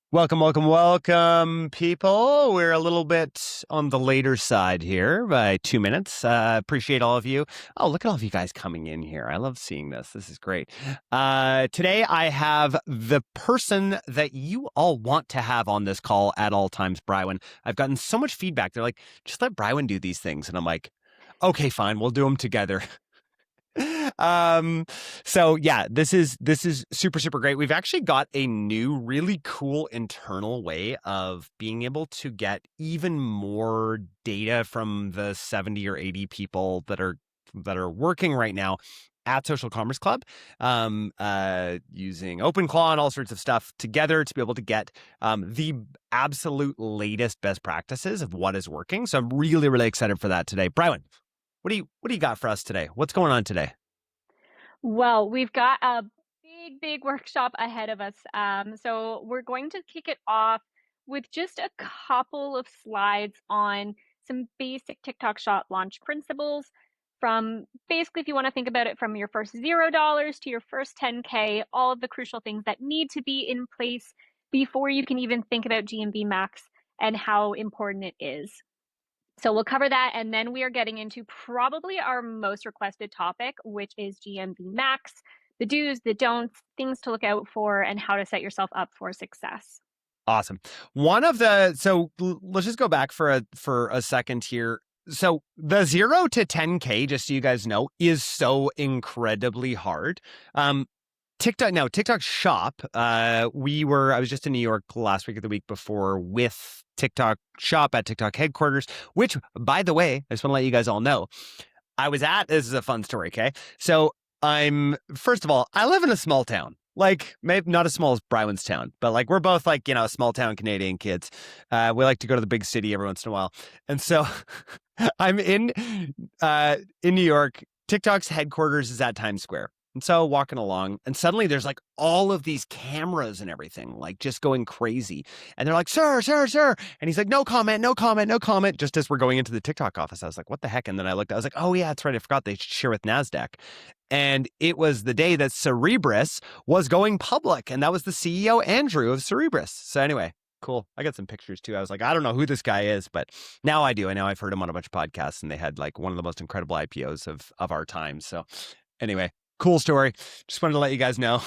Welcome, welcome, welcome, people. We're a little bit on the later side here by 2 minutes. Appreciate all of you. Oh, look at all of you guys coming in here. I love seeing this. This is great. Today, I have the person that you all want to have on this call at all times, Brywin. I've gotten so much feedback. They're like, just let Brywin do these things. And I'm like, okay, fine. We'll do them together. um so yeah, this is super great. We've actually got a new really cool internal way of being able to get even more data from the 70 or 80 people that are working right now at Social Commerce Club, using OpenClaw and all sorts of stuff together to be able to get the absolute latest best practices of what is working. So I'm really excited for that today. Brywin, what do you got for us today? What's going on today? Well, we've got a big workshop ahead of us. So we're going to kick it off with just a couple of slides on some basic TikTok Shop launch principles from basically, if you want to think about it, from your first $0 to your first 10K, all of the crucial things that need to be in place before you can even think about GMV Max and how important it is. So we'll cover that, and then we are getting into probably our most requested topic, which is GMV Max, the do's, the don'ts, things to look out for, and how to set yourself up for success. Awesome. Let's just go back for a second here. So the 0 to 10K, just so you guys know, is so incredibly hard. TikTok Shop. I was just in New York last week or the week before with TikTok Shop at TikTok headquarters, which, by the way, I just want to let you guys all know, this is a fun story, okay? So first of all, I live in a small town. Like, maybe not as small as Brywin's town, but like we're both like, small town Canadian kids. We like to go to the big city every once in a while. And so I'm in New York. TikTok's headquarters is at Times Square. And so walking along, and suddenly there's like all of these cameras and everything, like just going crazy. And they're like, sir. And he's like, no comment, no comment, no comment. Just as we're going into the TikTok office, I was like, what the heck? And then I looked, I was like, oh yeah, that's right. I forgot they share with NASDAQ. And it was the day that Cerebras was going public. And that was the CEO, Andrew, of Cerebras. So anyway, cool. I got some pictures too. I was like, I don't know who this guy is, but now I do. I know I've heard him on a bunch of podcasts, and they had like one of the most incredible IPOs of our time. So anyway, cool story. Just wanted to let you guys know.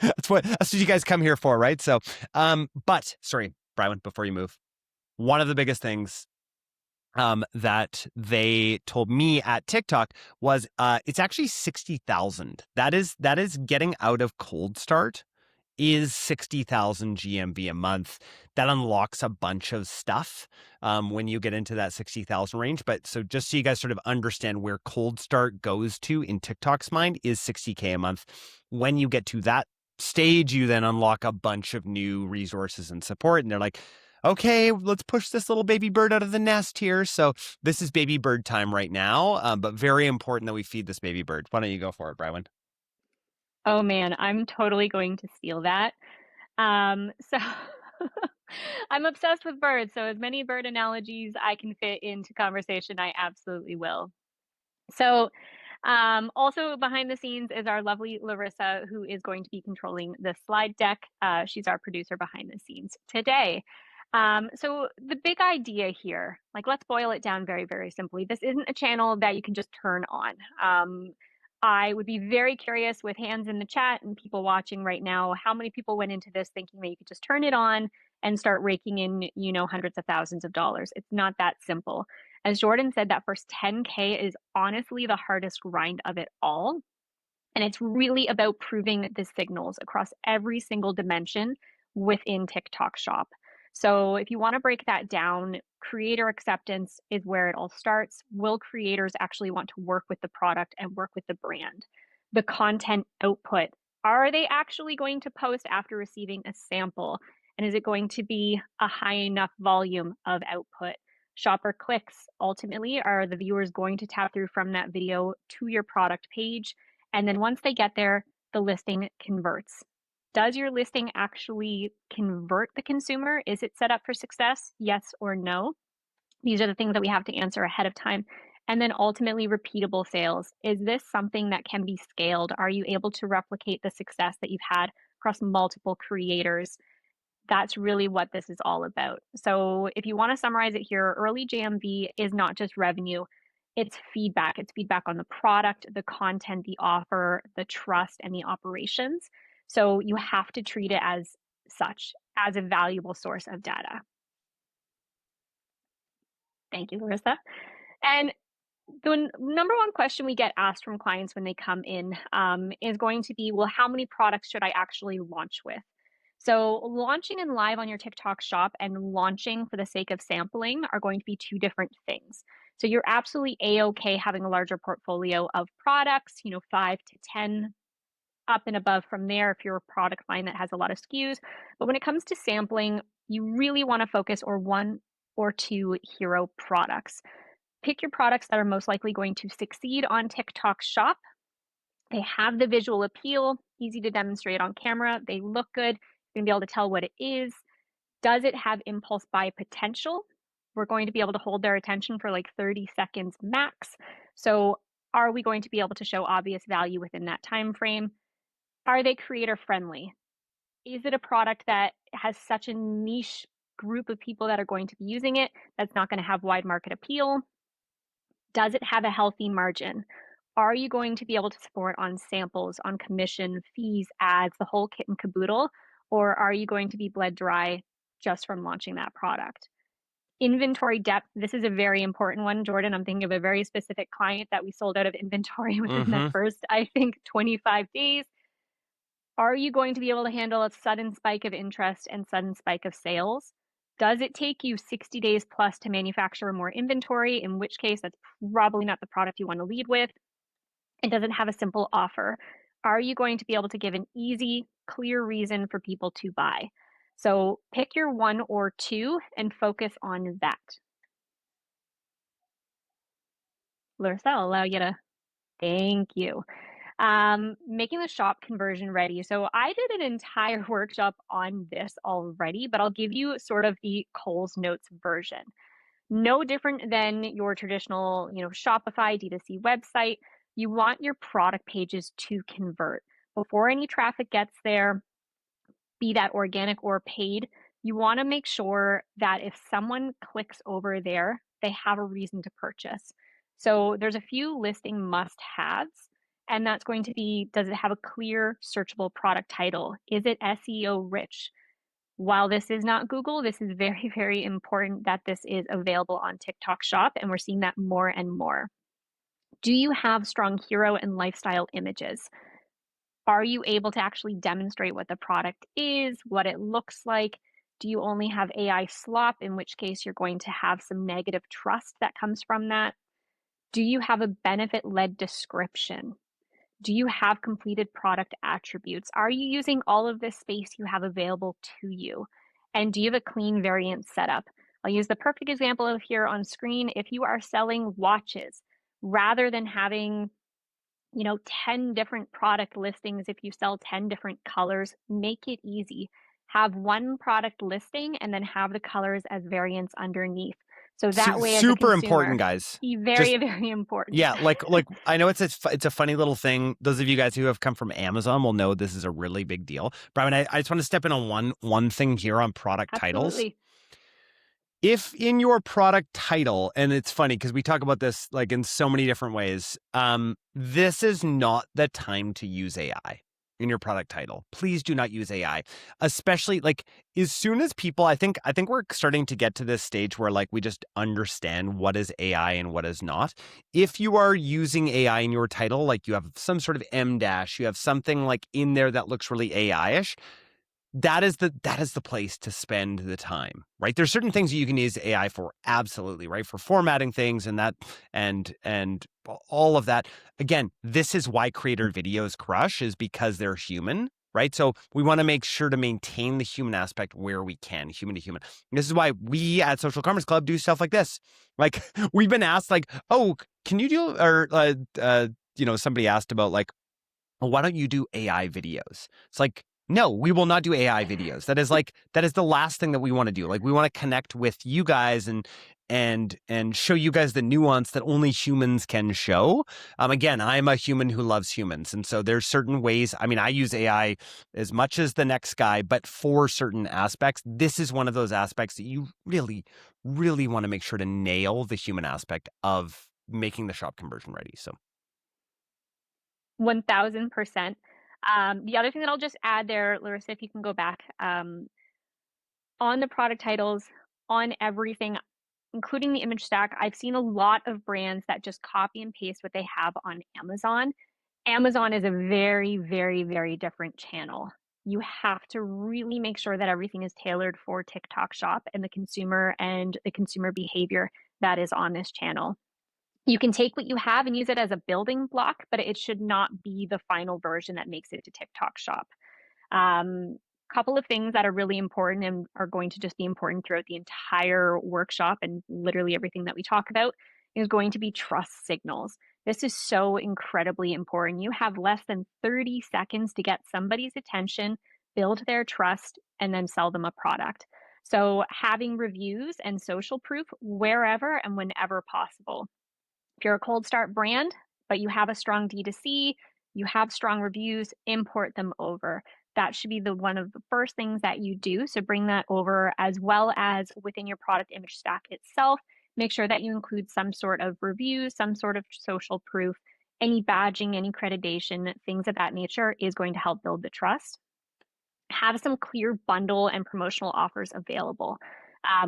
That's what you guys come here for, right? So, but sorry, Brywin, before you move, one of the biggest things that they told me at TikTok was it's actually 60,000. That is getting out of cold start is 60,000 GMV a month. That unlocks a bunch of stuff when you get into that 60,000 range. But so just so you guys sort of understand where cold start goes to in TikTok's mind is 60K a month. When you get to that stage, you then unlock a bunch of new resources and support. And they're like, okay, let's push this little baby bird out of the nest here. So this is baby bird time right now, but very important that we feed this baby bird. Why don't you go for it, Brywin? Oh man, I'm totally going to steal that. So I'm obsessed with birds, so as many bird analogies I can fit into conversation, I absolutely will. So also behind the scenes is our lovely Larissa, who is going to be controlling the slide deck. She's our producer behind the scenes today. So the big idea here, like let's boil it down very simply. This isn't a channel that you can just turn on. I would be very curious with hands in the chat and people watching right now, how many people went into this thinking that you could just turn it on and start raking in, hundreds of thousands of dollars. It's not that simple. As Jordan said, that first 10K is honestly the hardest grind of it all. And it's really about proving the signals across every single dimension within TikTok Shop. So if you want to break that down, creator acceptance is where it all starts. Will creators actually want to work with the product and work with the brand? The content output. Are they actually going to post after receiving a sample? And is it going to be a high enough volume of output? Shopper clicks. Ultimately, are the viewers going to tap through from that video to your product page? And then once they get there, the listing converts. Does your listing actually convert the consumer? Is it set up for success? Yes or no? These are the things that we have to answer ahead of time. And then ultimately, repeatable sales. Is this something that can be scaled? Are you able to replicate the success that you've had across multiple creators? That's really what this is all about. So if you want to summarize it here, early GMV is not just revenue, it's feedback. It's feedback on the product, the content, the offer, the trust, and the operations. So you have to treat it as such, as a valuable source of data. Thank you, Larissa. And the number one question we get asked from clients when they come in is going to be, well, how many products should I actually launch with? So launching and live on your TikTok shop and launching for the sake of sampling are going to be two different things. So you're absolutely a-okay having a larger portfolio of products, 5 to 10 up and above from there if you're a product line that has a lot of SKUs. But when it comes to sampling, you really want to focus on one or two hero products. Pick your products that are most likely going to succeed on TikTok Shop. They have the visual appeal, easy to demonstrate on camera. They look good. You're going to be able to tell what it is. Does it have impulse buy potential? We're going to be able to hold their attention for like 30 seconds max. So are we going to be able to show obvious value within that time frame? Are they creator friendly? Is it a product that has such a niche group of people that are going to be using it that's not going to have wide market appeal? Does it have a healthy margin? Are you going to be able to support on samples, on commission, fees, ads, the whole kit and caboodle? Or are you going to be bled dry just from launching that product? Inventory depth, this is a very important one, Jordan. I'm thinking of a very specific client that we sold out of inventory within the first, I think, 25 days. Are you going to be able to handle a sudden spike of interest and sudden spike of sales? Does it take you 60 days plus to manufacture more inventory, in which case that's probably not the product you want to lead with? And does it have a simple offer? Are you going to be able to give an easy, clear reason for people to buy? So pick your one or two and focus on that. Larissa, I'll allow you to. Thank you. Making the shop conversion ready. So I did an entire workshop on this already, but I'll give you sort of the Cole's Notes version. No different than your traditional, Shopify D2C website. You want your product pages to convert. Before any traffic gets there, be that organic or paid, you want to make sure that if someone clicks over there, they have a reason to purchase. So there's a few listing must-haves, and that's going to be, does it have a clear searchable product title? Is it SEO rich? While this is not Google, this is very, very important that this is available on TikTok Shop, and we're seeing that more and more. Do you have strong hero and lifestyle images? Are you able to actually demonstrate what the product is, what it looks like? Do you only have AI slop, in which case you're going to have some negative trust that comes from that? Do you have a benefit-led description? Do you have completed product attributes? Are you using all of this space you have available to you? And do you have a clean variant setup? I'll use the perfect example of here on screen. If you are selling watches, rather than having 10 different product listings, if you sell 10 different colors, make it easy. Have one product listing and then have the colors as variants underneath. So that way, as a super consumer, important, guys. Very, very important. Yeah, like I know it's a funny little thing. Those of you guys who have come from Amazon will know this is a really big deal. Brian, I just want to step in on one thing here on product titles. Absolutely. If in your product title, and it's funny because we talk about this like in so many different ways, this is not the time to use AI in your product title. Please do not use AI, especially like as soon as people, I think we're starting to get to this stage where like we just understand what is AI and what is not. If you are using AI in your title, like you have some sort of M dash, you have something like in there that looks really AI-ish, that is the place to spend the time, right? There's certain things that you can use AI for, absolutely, right? For formatting things and that, and all of that. Again, this is why creator videos crush, is because they're human, right? So we want to make sure to maintain the human aspect where we can, human to human. This is why we at Social Commerce Club do stuff like this. Like we've been asked, like, oh, can you do, or somebody asked about like, well, why don't you do AI videos? It's like, no, we will not do AI videos. That is the last thing that we want to do. Like we want to connect with you guys and show you guys the nuance that only humans can show. Again, I'm a human who loves humans, and so there's certain ways. I mean, I use AI as much as the next guy, but for certain aspects, this is one of those aspects that you really, really want to make sure to nail the human aspect of making the shop conversion ready. So 1000%. The other thing that I'll just add there, Larissa, if you can go back, on the product titles, on everything, including the image stack, I've seen a lot of brands that just copy and paste what they have on Amazon. Amazon is a very, very, very different channel. You have to really make sure that everything is tailored for TikTok Shop and the consumer behavior that is on this channel. You can take what you have and use it as a building block, but it should not be the final version that makes it to TikTok Shop. Couple of things that are really important and are going to just be important throughout the entire workshop and literally everything that we talk about is going to be trust signals. This is so incredibly important. You have less than 30 seconds to get somebody's attention, build their trust, and then sell them a product. So having reviews and social proof wherever and whenever possible. If you're a cold start brand, but you have a strong D2C, you have strong reviews, import them over. That should be one of the first things that you do. So bring that over, as well as within your product image stack itself. Make sure that you include some sort of reviews, some sort of social proof, any badging, any accreditation, things of that nature is going to help build the trust. Have some clear bundle and promotional offers available.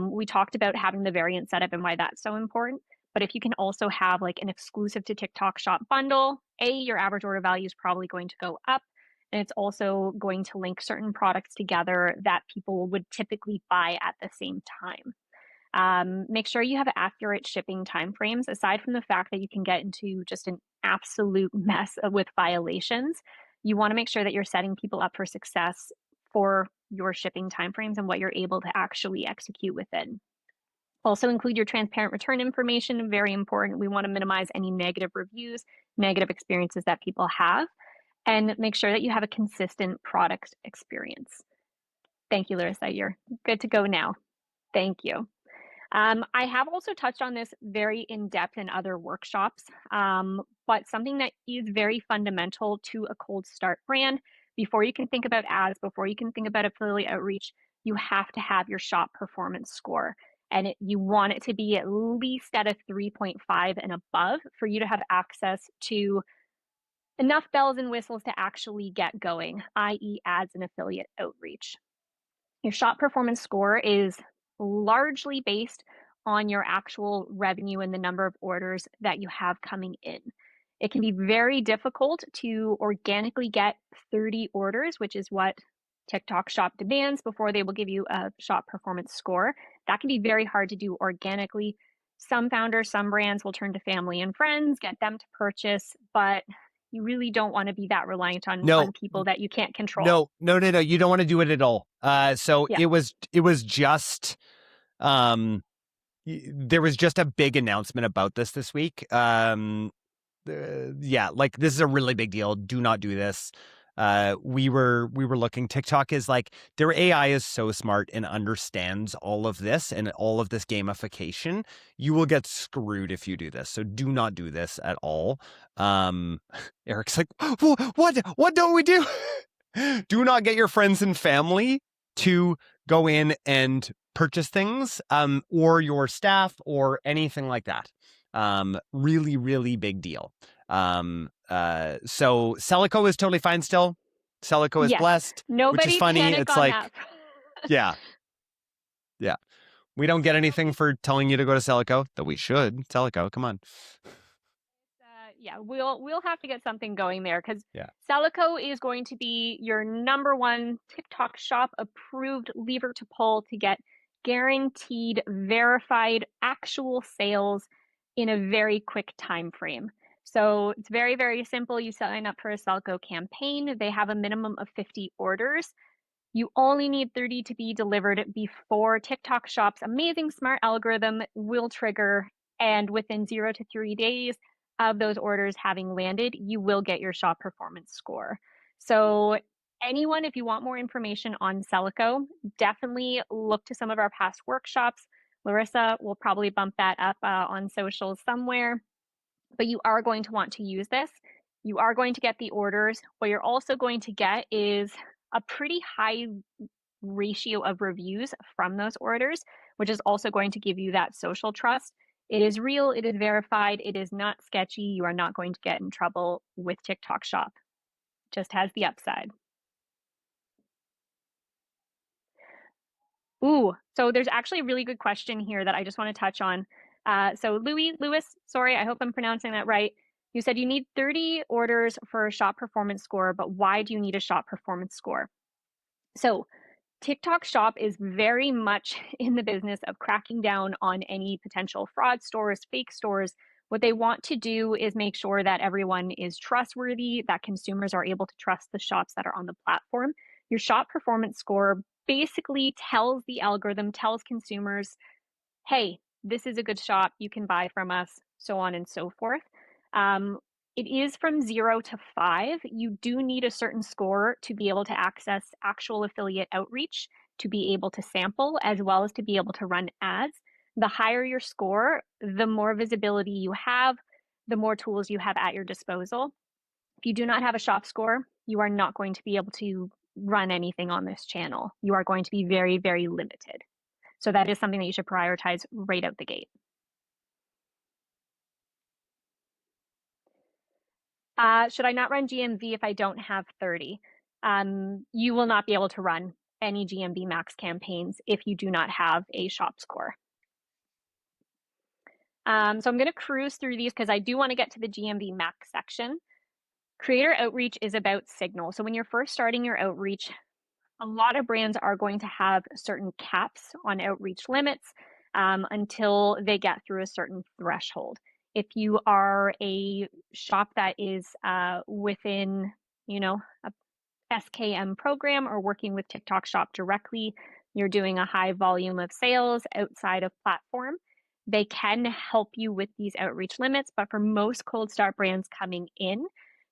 We talked about having the variant setup and why that's so important. But if you can also have like an exclusive to TikTok Shop bundle, your average order value is probably going to go up. And it's also going to link certain products together that people would typically buy at the same time. Make sure you have accurate shipping timeframes, aside from the fact that you can get into just an absolute mess with violations. You want to make sure that you're setting people up for success for your shipping timeframes and what you're able to actually execute within. Also include your transparent return information, very important. We want to minimize any negative reviews, negative experiences that people have, and make sure that you have a consistent product experience. Thank you, Larissa. You're good to go now. Thank you. I have also touched on this very in-depth in other workshops, but something that is very fundamental to a cold start brand, before you can think about ads, before you can think about affiliate outreach, you have to have your shop performance score. And you want it to be at least at a 3.5 and above for you to have access to enough bells and whistles to actually get going, i.e. ads and affiliate outreach. Your shop performance score is largely based on your actual revenue and the number of orders that you have coming in. It can be very difficult to organically get 30 orders, which is what TikTok Shop demands before they will give you a shop performance score. That can be very hard to do organically. Some founders, some brands will turn to family and friends, get them to purchase, but you really don't want to be that reliant on people that you can't control. No. You don't want to do it at all. So yeah. it was just, there was just a big announcement about this week. Like this is a really big deal. Do not do this. We were looking. TikTok is like, their AI is so smart and understands all of this and all of this gamification. You will get screwed if you do this. So do not do this at all. Eric's like, what don't we do? Do not get your friends and family to go in and purchase things, or your staff or anything like that. Really, really big deal. So Celico is totally fine still. Celico is blessed, Nobody which is funny. It's like, that. yeah. We don't get anything for telling you to go to Celico, though we should. Celico, come on. We'll have to get something going there, because Celico is going to be your number one TikTok Shop approved lever to pull to get guaranteed, verified, actual sales in a very quick time frame. So it's very, very simple. You sign up for a Celico campaign. They have a minimum of 50 orders. You only need 30 to be delivered before TikTok Shop's amazing smart algorithm will trigger, and within 0 to 3 days of those orders having landed, you will get your shop performance score. So anyone, if you want more information on Celico, definitely look to some of our past workshops. Larissa will probably bump that up on socials somewhere, but you are going to want to use this. You are going to get the orders. What you're also going to get is a pretty high ratio of reviews from those orders, which is also going to give you that social trust. It is real, it is verified, it is not sketchy. You are not going to get in trouble with TikTok Shop. Just has the upside. Ooh, so there's actually a really good question here that I just want to touch on. So Lewis, sorry, I hope I'm pronouncing that right. You said you need 30 orders for a shop performance score, but why do you need a shop performance score? So TikTok Shop is very much in the business of cracking down on any potential fraud stores, fake stores. What they want to do is make sure that everyone is trustworthy, that consumers are able to trust the shops that are on the platform. Your shop performance score basically tells the algorithm, tells consumers, hey, this is a good shop, you can buy from us, so on and so forth. Um, it is from 0 to 5. You do need a certain score to be able to access actual affiliate outreach, to be able to sample, as well as to be able to run ads. The higher your score, the more visibility you have, the more tools you have at your disposal. If you do not have a shop score, you are not going to be able to run anything on this channel. You are going to be very, very limited. So that is something that you should prioritize right out the gate. Should I not run GMV if I don't have 30? You will not be able to run any GMV Max campaigns if you do not have a shop score. So I'm going to cruise through these because I do want to get to the GMV Max section. Creator outreach is about signal. So when you're first starting your outreach, a lot of brands are going to have certain caps on outreach limits until they get through a certain threshold. If you are a shop that is within, a SKM program or working with TikTok Shop directly, you're doing a high volume of sales outside of platform, they can help you with these outreach limits. But for most cold start brands coming in,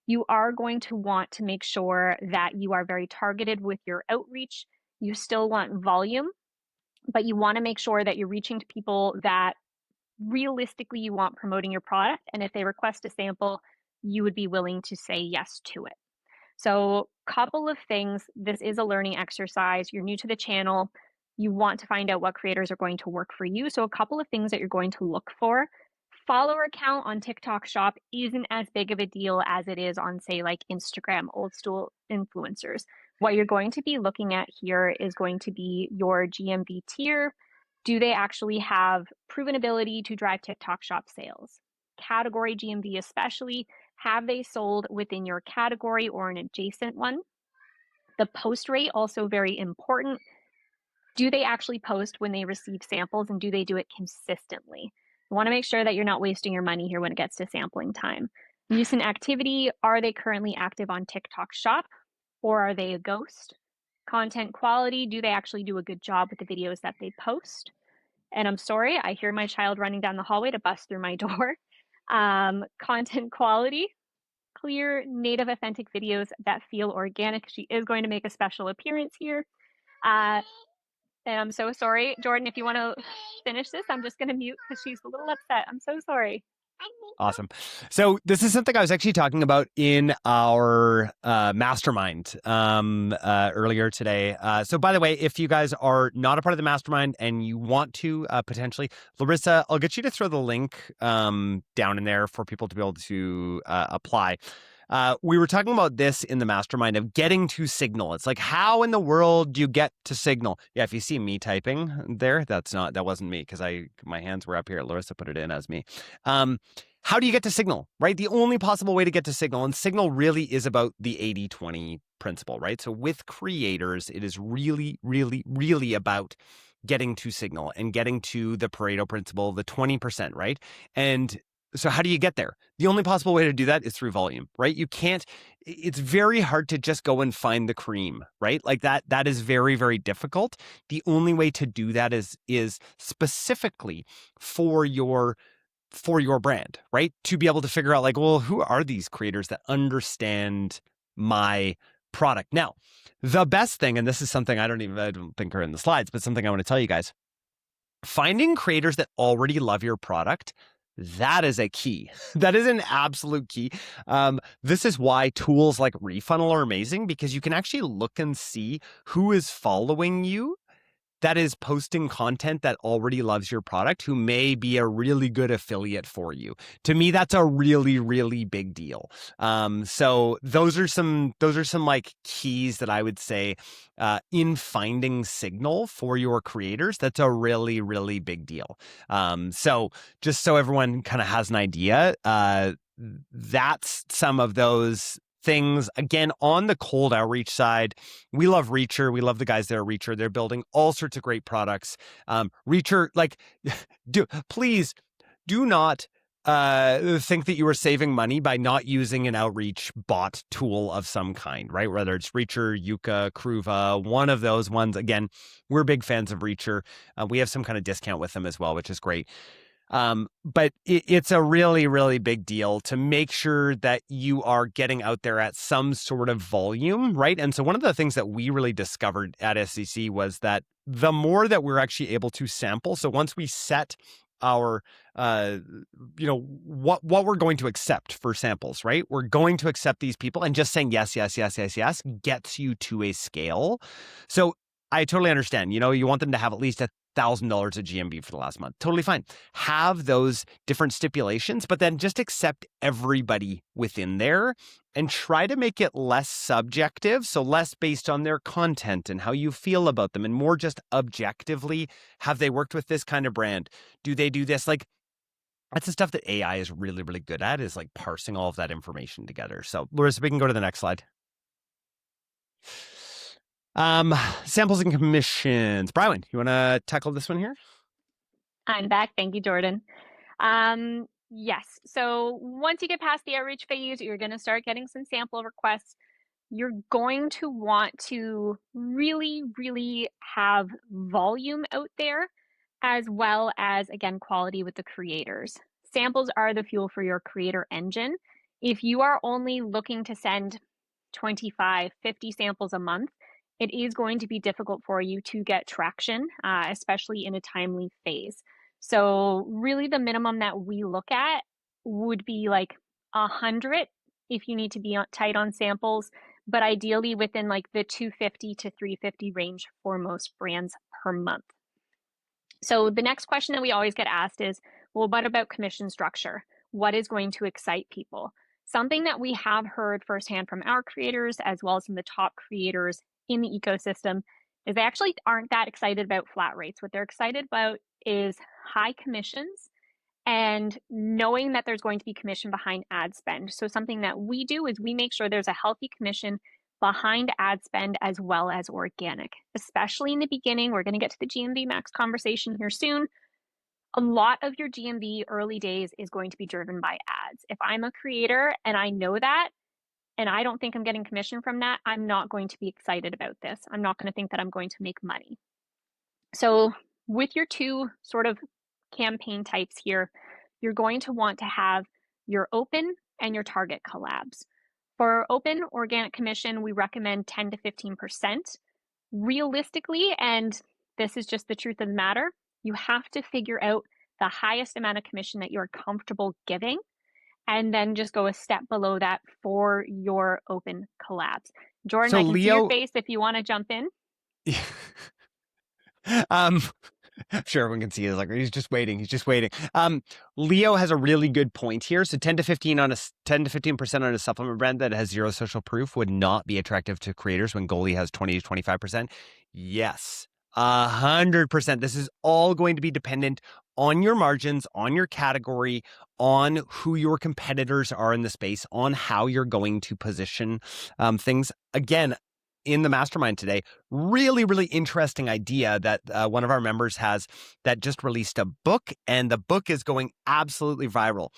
you are going to want to make sure that you are very targeted with your outreach. You still want volume, but you want to make sure that you're reaching to people that realistically you want promoting your product. And if they request a sample, you would be willing to say yes to it. So, couple of things. This is a learning exercise. You're new to the channel. You want to find out what creators are going to work for you. So, a couple of things that you're going to look for. Follower count on TikTok Shop isn't as big of a deal as it is on, say, like Instagram, old school influencers. What you're going to be looking at here is going to be your GMV tier. Do they actually have proven ability to drive TikTok Shop sales? Category GMV, especially, have they sold within your category or an adjacent one? The post rate, also very important. Do they actually post when they receive samples, and do they do it consistently? You want to make sure that you're not wasting your money here when it gets to sampling time. Use and activity, are they currently active on TikTok Shop, or are they a ghost? Content quality, do they actually do a good job with the videos that they post? And I'm sorry, I hear my child running down the hallway to bust through my door. Content quality, clear, native, authentic videos that feel organic. She is going to make a special appearance here. And I'm so sorry, Jordan, if you want to finish this, I'm just going to mute because she's a little upset. I'm so sorry. Awesome. So this is something I was actually talking about in our mastermind earlier today. So by the way, if you guys are not a part of the mastermind and you want to potentially, Larissa, I'll get you to throw the link down in there for people to be able to apply. We were talking about this in the mastermind of getting to signal. It's like, how in the world do you get to signal? Yeah, if you see me typing there, that wasn't me because my hands were up here. Larissa put it in as me. How do you get to signal, right? The only possible way to get to signal, and signal really is about the 80-20 principle, right? So with creators, it is really, really, really about getting to signal and getting to the Pareto principle, the 20%, right? And so how do you get there? The only possible way to do that is through volume, right? You can't, it's very hard to just go and find the cream, right? Like that is very, very difficult. The only way to do that is specifically for your brand, right? To be able to figure out like, well, who are these creators that understand my product? Now, the best thing, and this is something I don't think are in the slides, but something I want to tell you guys. finding creators that already love your product, that is a key. That is an absolute key. This is why tools like Refunnel are amazing, because you can actually look and see who is following you that is posting content that already loves your product, who may be a really good affiliate for you. To me, that's a really, really big deal. So those are some like keys that I would say in finding signal for your creators. That's a really, really big deal. So just so everyone kind of has an idea, that's some of those things. Again, on the cold outreach side, we love Reacher. We love the guys there at Reacher. They're building all sorts of great products. Reacher, like, please do not think that you are saving money by not using an outreach bot tool of some kind, right? Whether it's Reacher, Yuka, Kruva, one of those ones. Again, we're big fans of Reacher. We have some kind of discount with them as well, which is great. But it's a really, really big deal to make sure that you are getting out there at some sort of volume, right? And so one of the things that we really discovered at SCC was that the more that we're actually able to sample, so once we set our what we're going to accept for samples, right? We're going to accept these people, and just saying yes gets you to a scale. So I totally understand. You want them to have at least $1,000 of GMV for the last month. Totally fine. Have those different stipulations, but then just accept everybody within there and try to make it less subjective. So less based on their content and how you feel about them, and more just objectively, have they worked with this kind of brand? Do they do this? Like, that's the stuff that AI is really, really good at, is like parsing all of that information together. So Larissa, we can go to the next slide. Samples and commissions. Brywin, you want to tackle this one here? I'm back. Thank you, Jordan. Yes. So once you get past the outreach phase, you're going to start getting some sample requests. You're going to want to really, really have volume out there, as well as, again, quality with the creators. Samples are the fuel for your creator engine. If you are only looking to send 25, 50 samples a month, it is going to be difficult for you to get traction, especially in a timely phase. So really the minimum that we look at would be like 100 if you need to be tight on samples, but ideally within like the 250 to 350 range for most brands per month. So the next question that we always get asked is, well, what about commission structure? What is going to excite people? Something that we have heard firsthand from our creators, as well as from the top creators in the ecosystem, is they actually aren't that excited about flat rates. What they're excited about is high commissions and knowing that there's going to be commission behind ad spend. So something that we do is we make sure there's a healthy commission behind ad spend as well as organic, especially in the beginning. We're going to get to the GMV Max conversation here soon. A lot of your GMV early days is going to be driven by ads. If I'm a creator and I know that, and I don't think I'm getting commission from that, I'm not going to be excited about this. I'm not going to think that I'm going to make money. So with your two sort of campaign types here, you're going to want to have your open and your target collabs. For open organic commission, we recommend 10 to 15%. Realistically, and this is just the truth of the matter, you have to figure out the highest amount of commission that you're comfortable giving, and then just go a step below that for your open collabs. Jordan, so I can see your face if you want to jump in. I'm sure everyone can see it. Like, he's just waiting. Leo has a really good point here. So 10 to 15% on a supplement brand that has zero social proof would not be attractive to creators when Goalie has 20 to 25%. Yes, 100%. This is all going to be dependent on your margins, on your category, on who your competitors are in the space, on how you're going to position things. Again, in the mastermind today, really, really interesting idea that one of our members has, that just released a book, and the book is going absolutely viral.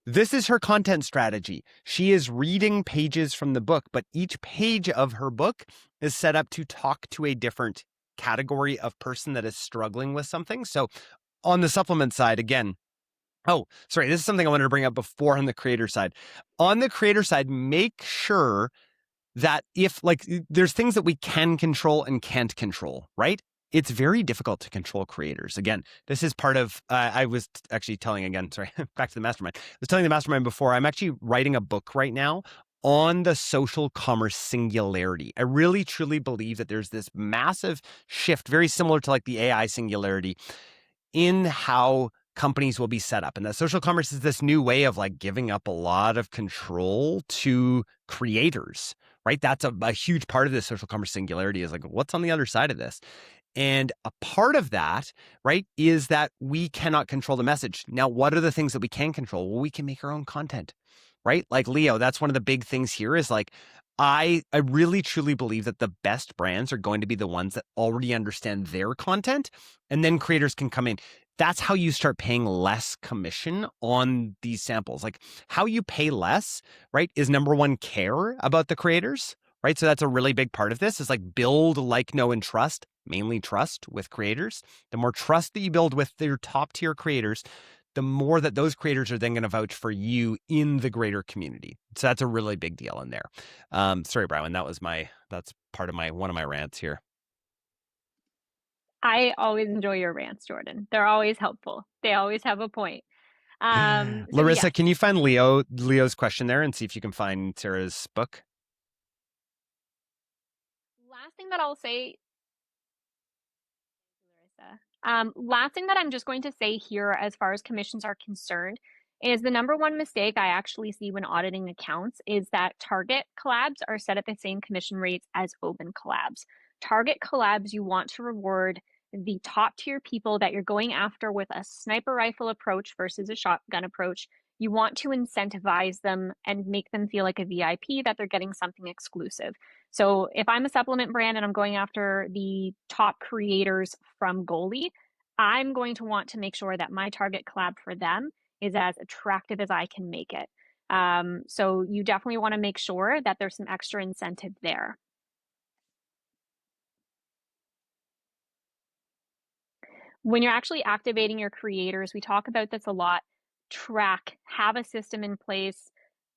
This is her content strategy. She is reading pages from the book, but each page of her book is set up to talk to a different category of person that is struggling with something. So on the supplement side, again, this is something I wanted to bring up before on the creator side. On the creator side, make sure that if, like, there's things that we can control and can't control, right? it's very difficult to control creators. Again, this is part of, I was actually telling again, sorry, back to the mastermind. I was telling the mastermind before, I'm actually writing a book right now on the social commerce singularity. I really truly believe that there's this massive shift, very similar to like the AI singularity, in how companies will be set up. And that social commerce is this new way of like giving up a lot of control to creators, right? That's a huge part of this social commerce singularity, is like, what's on the other side of this? And a part of that, right, is that we cannot control the message. Now, what are the things that we can control? Well, we can make our own content, right? Like Leo, that's one of the big things here is like, I really truly believe that the best brands are going to be the ones that already understand their content, and then creators can come in. That's how you start paying less commission on these samples. Like how you pay less, right, is number one, care about the creators, right? So that's a really big part of this, is like build, like, know, and trust, mainly trust with creators. The more trust that you build with your top tier creators, the more that those creators are then going to vouch for you in the greater community. So that's a really big deal in there. Sorry, Brian, that's part of one of my rants here. I always enjoy your rants, Jordan. They're always helpful. They always have a point. So Larissa, yes, can you find Leo's question there and see if you can find Sarah's book? last thing that I'll say, Larissa. Last thing that I'm just going to say here, as far as commissions are concerned, is the number one mistake I actually see when auditing accounts is that target collabs are set at the same commission rates as open collabs. Target collabs, you want to reward the top tier people that you're going after with a sniper rifle approach versus a shotgun approach. You want to incentivize them and make them feel like a VIP, that they're getting something exclusive. So if I'm a supplement brand and I'm going after the top creators from Goalie, I'm going to want to make sure that my target collab for them is as attractive as I can make it. So you definitely want to make sure that there's some extra incentive there. When you're actually activating your creators, we talk about this a lot. Track, have a system in place.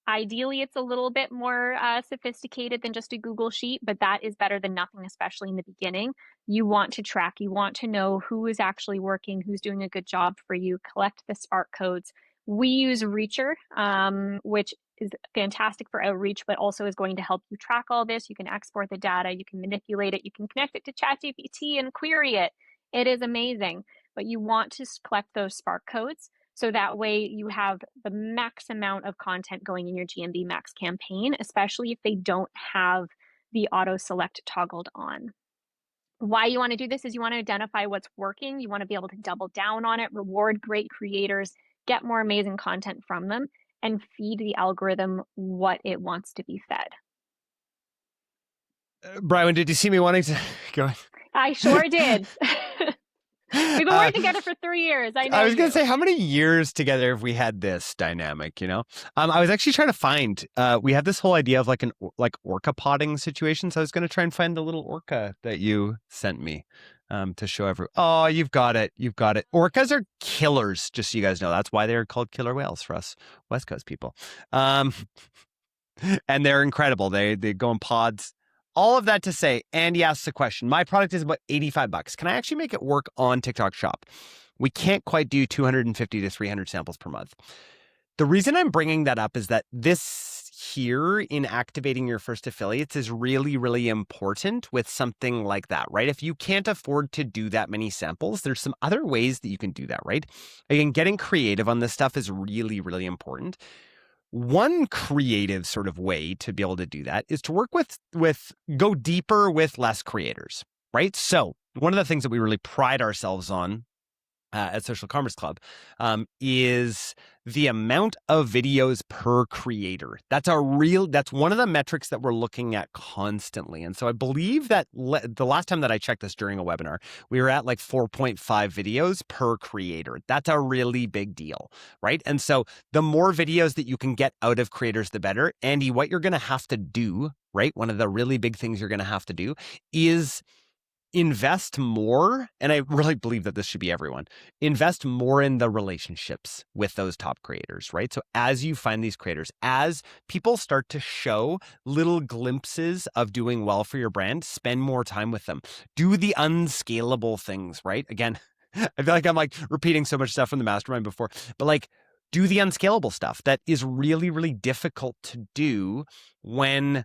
Ideally, it's a little bit more sophisticated than just a Google Sheet, but that is better than nothing, especially in the beginning. You want to track, you want to know who is actually working, who's doing a good job for you, collect the Spark codes. We use Reacher, which is fantastic for outreach, but also is going to help you track all this. You can export the data, you can manipulate it, you can connect it to ChatGPT and query it. It is amazing, but you want to collect those Spark codes. So that way you have the max amount of content going in your GMV Max campaign, especially if they don't have the auto select toggled on. Why you want to do this is you want to identify what's working. You want to be able to double down on it, reward great creators, get more amazing content from them, and feed the algorithm what it wants to be fed. Brian, did you see me wanting to go? I sure did. We've been working together for 3 years. I was going to say, how many years together have we had this dynamic, you know? I was actually trying to find, we had this whole idea of like orca potting situation. So I was going to try and find the little orca that you sent me to show everyone. Oh, you've got it. You've got it. Orcas are killers, just so you guys know. That's why they're called killer whales for us West Coast people. And they're incredible. They go in pods. All of that to say, Andy asks the question, my product is about $85. Can I actually make it work on TikTok Shop? We can't quite do 250 to 300 samples per month. The reason I'm bringing that up is that this here in activating your first affiliates is really, really important with something like that, right? If you can't afford to do that many samples, there's some other ways that you can do that, right? Again, getting creative on this stuff is really, really important. One creative sort of way to be able to do that is to work with go deeper with less creators, right? So one of the things that we really pride ourselves on at Social Commerce Club is the amount of videos per creator. That's one of the metrics that we're looking at constantly. And so I believe that the last time that I checked this during a webinar, we were at like 4.5 videos per creator. That's a really big deal, right? And so the more videos that you can get out of creators, the better. Andy, what you're going to have to do, right? One of the really big things you're going to have to do is invest more, and I really believe that this should be everyone, invest more in the relationships with those top creators, right? So as you find these creators, as people start to show little glimpses of doing well for your brand, spend more time with them. Do the unscalable things, right? Again, I feel like I'm like repeating so much stuff from the mastermind before, but like do the unscalable stuff that is really, really difficult to do when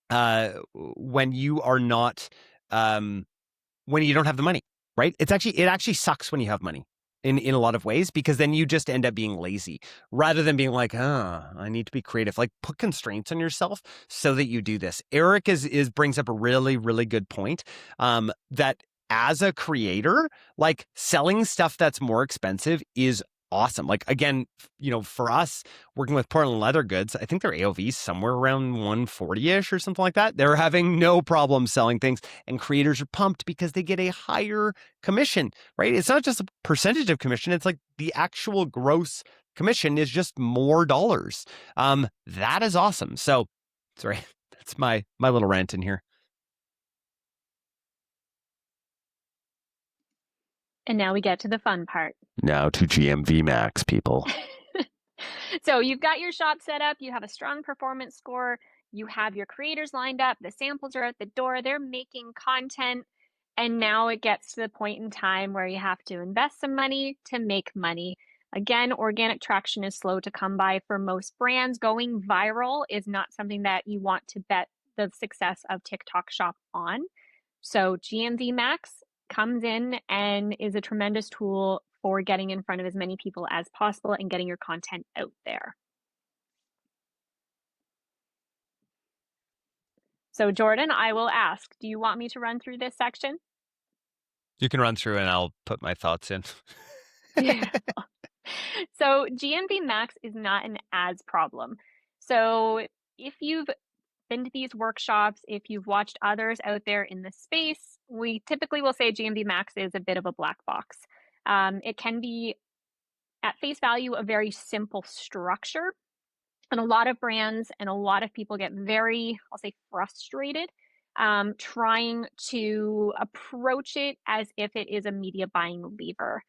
you are not when you don't have the money, right? It actually sucks when you have money in a lot of ways, because then you just end up being lazy rather than being like, I need to be creative. Like, put constraints on yourself so that you do this. Eric brings up a really, really good point, that as a creator, like selling stuff that's more expensive is awesome. Like, again, for us working with Portland Leather Goods, I think their AOV is somewhere around 140-ish or something like that. They're having no problem selling things, and creators are pumped because they get a higher commission, right? It's not just a percentage of commission. It's like the actual gross commission is just more dollars. That is awesome. So, sorry, that's my little rant in here. And now we get to the fun part. Now to GMV Max, people. So you've got your shop set up, you have a strong performance score, you have your creators lined up, the samples are at the door, they're making content, and now it gets to the point in time where you have to invest some money to make money. Again, organic traction is slow to come by for most brands. Going viral is not something that you want to bet the success of TikTok Shop on. So GMV Max comes in and is a tremendous tool for getting in front of as many people as possible and getting your content out there. So Jordan, I will ask, do you want me to run through this section? You can run through and I'll put my thoughts in. So GMV Max is not an ads problem. So if you've been to these workshops, if you've watched others out there in the space, we typically will say GMV Max is a bit of a black box. It can be at face value a very simple structure, and a lot of brands and a lot of people get very, I'll say, frustrated trying to approach it as if it is a media buying lever.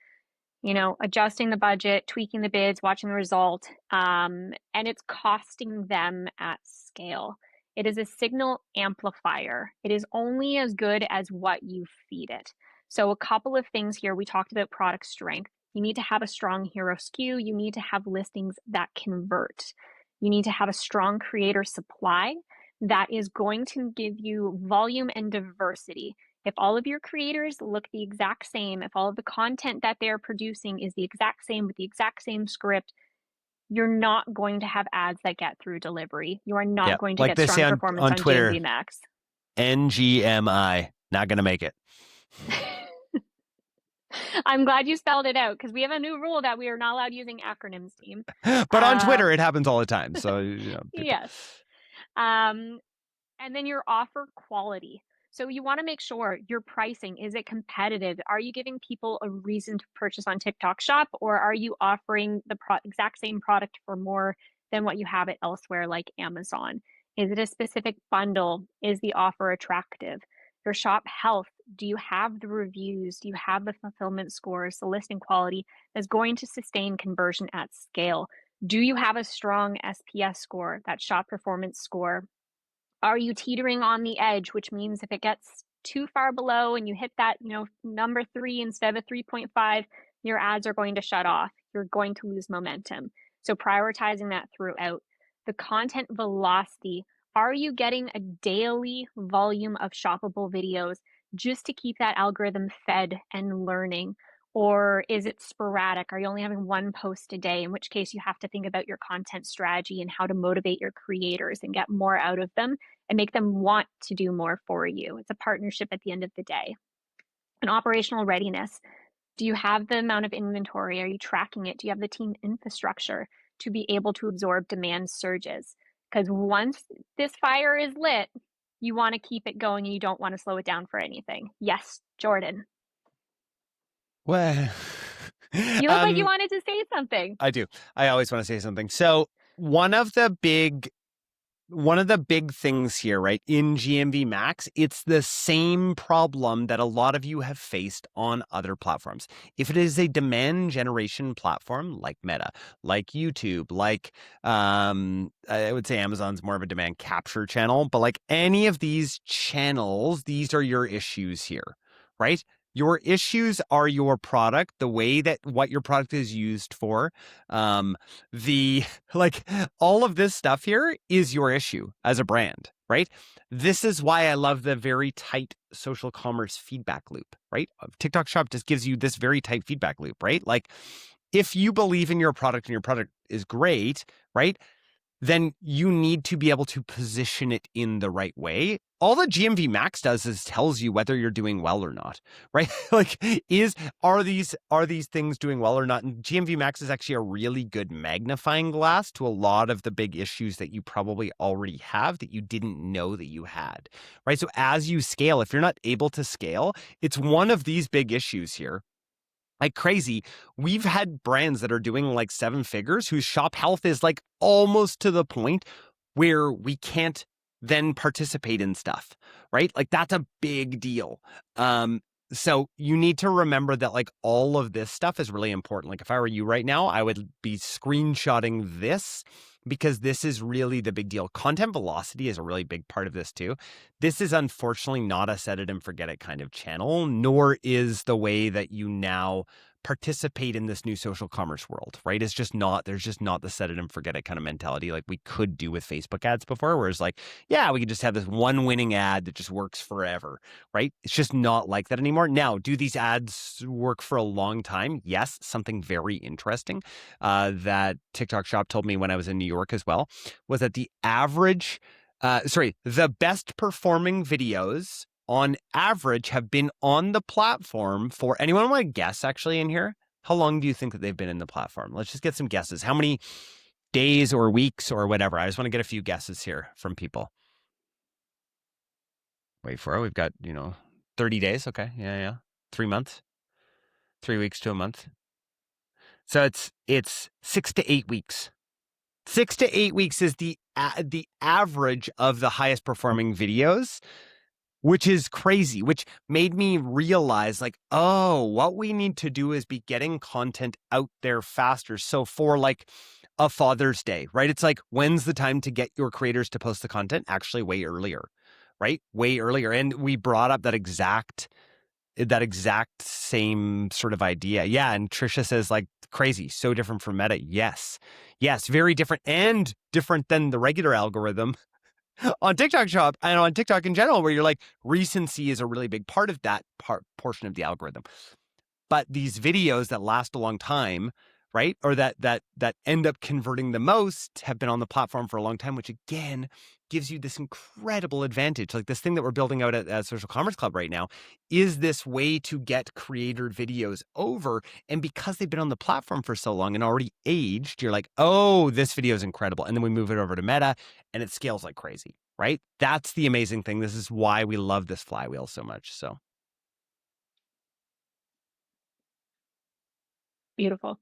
Adjusting the budget, tweaking the bids, watching the result, and it's costing them at scale. It is a signal amplifier. It is only as good as what you feed it. So a couple of things here. We talked about product strength. You need to have a strong hero SKU. You need to have listings that convert. You need to have a strong creator supply that is going to give you volume and diversity. If all of your creators look the exact same, if all of the content that they're producing is the exact same with the exact same script, you're not going to have ads that get through delivery. You are not going to like get strong performance on Twitter, GMV Max. NGMI, not going to make it. I'm glad you spelled it out, because we have a new rule that we are not allowed using acronyms, team. But on Twitter, it happens all the time. So, yes. And then your offer quality. So you want to make sure your pricing, is it competitive? Are you giving people a reason to purchase on TikTok Shop, or are you offering the exact same product for more than what you have it elsewhere, like Amazon? Is it a specific bundle? Is the offer attractive? Your shop health, do you have the reviews? Do you have the fulfillment scores, the listing quality that's going to sustain conversion at scale? Do you have a strong SPS score, that shop performance score? Are you teetering on the edge, which means if it gets too far below and you hit that, number 3 instead of a 3.5, your ads are going to shut off. You're going to lose momentum. So prioritizing that throughout. The content velocity. Are you getting a daily volume of shoppable videos just to keep that algorithm fed and learning? Or is it sporadic? Are you only having one post a day? In which case you have to think about your content strategy and how to motivate your creators and get more out of them and make them want to do more for you. It's a partnership at the end of the day. And operational readiness. Do you have the amount of inventory? Are you tracking it? Do you have the team infrastructure to be able to absorb demand surges? Because once this fire is lit, you want to keep it going and you don't want to slow it down for anything. Yes, Jordan. Well, you look like you wanted to say something. I do. I always want to say something. So one of the big one of the big things here, right, in GMV Max, it's the same problem that a lot of you have faced on other platforms. If it is a demand generation platform like Meta, like YouTube, like I would say Amazon's more of a demand capture channel, but like any of these channels, these are your issues here, right? Your issues are your product, the way that what your product is used for, the like all of this stuff here is your issue as a brand, right? This is why I love the very tight social commerce feedback loop, right? TikTok Shop just gives you this very tight feedback loop, right? Like if you believe in your product and your product is great, right? Then you need to be able to position it in the right way. All that GMV Max does is tells you whether you're doing well or not, right? Like, are these things doing well or not? And GMV Max is actually a really good magnifying glass to a lot of the big issues that you probably already have that you didn't know that you had, right? So as you scale, if you're not able to scale, it's one of these big issues here. Like crazy. We've had brands that are doing like 7 figures whose shop health is like almost to the point where we can't then participate in stuff, right? Like that's a big deal. So you need to remember that like all of this stuff is really important. Like if I were you right now, I would be screenshotting this because this is really the big deal. Content velocity is a really big part of this too. This is unfortunately not a set it and forget it kind of channel, nor is the way that you now participate in this new social commerce world, right? It's just not, there's just not the set it and forget it kind of mentality like we could do with Facebook ads before, where it's like, yeah, we could just have this one winning ad that just works forever, right? It's just not like that anymore. Now, do these ads work for a long time? Yes. Something very interesting that TikTok Shop told me when I was in New York as well was that the best performing videos on average have been on the platform for, anyone want to guess actually in here? How long do you think that they've been in the platform? Let's just get some guesses. How many days or weeks or whatever? I just want to get a few guesses here from people. Wait for it. We've got, 30 days. Okay. Yeah. 3 months, 3 weeks to a month. So it's 6 to 8 weeks. 6 to 8 weeks is the average of the highest performing videos, which is crazy, which made me realize like, oh, what we need to do is be getting content out there faster. So for like a Father's Day, right? It's like, when's the time to get your creators to post the content? Actually way earlier, right? Way earlier. And we brought up that exact same sort of idea. Yeah. And Trisha says like crazy, so different from Meta. Yes, very different and different than the regular algorithm on TikTok Shop and on TikTok in general, where you're like recency is a really big part of that portion of the algorithm. But these videos that last a long time, right, or that end up converting the most have been on the platform for a long time, which again gives you this incredible advantage. Like this thing that we're building out at Social Commerce Club right now is this way to get creator videos over. And because they've been on the platform for so long and already aged, you're like, oh, this video is incredible. And then we move it over to Meta and it scales like crazy, right? That's the amazing thing. This is why we love this flywheel so much. So Beautiful.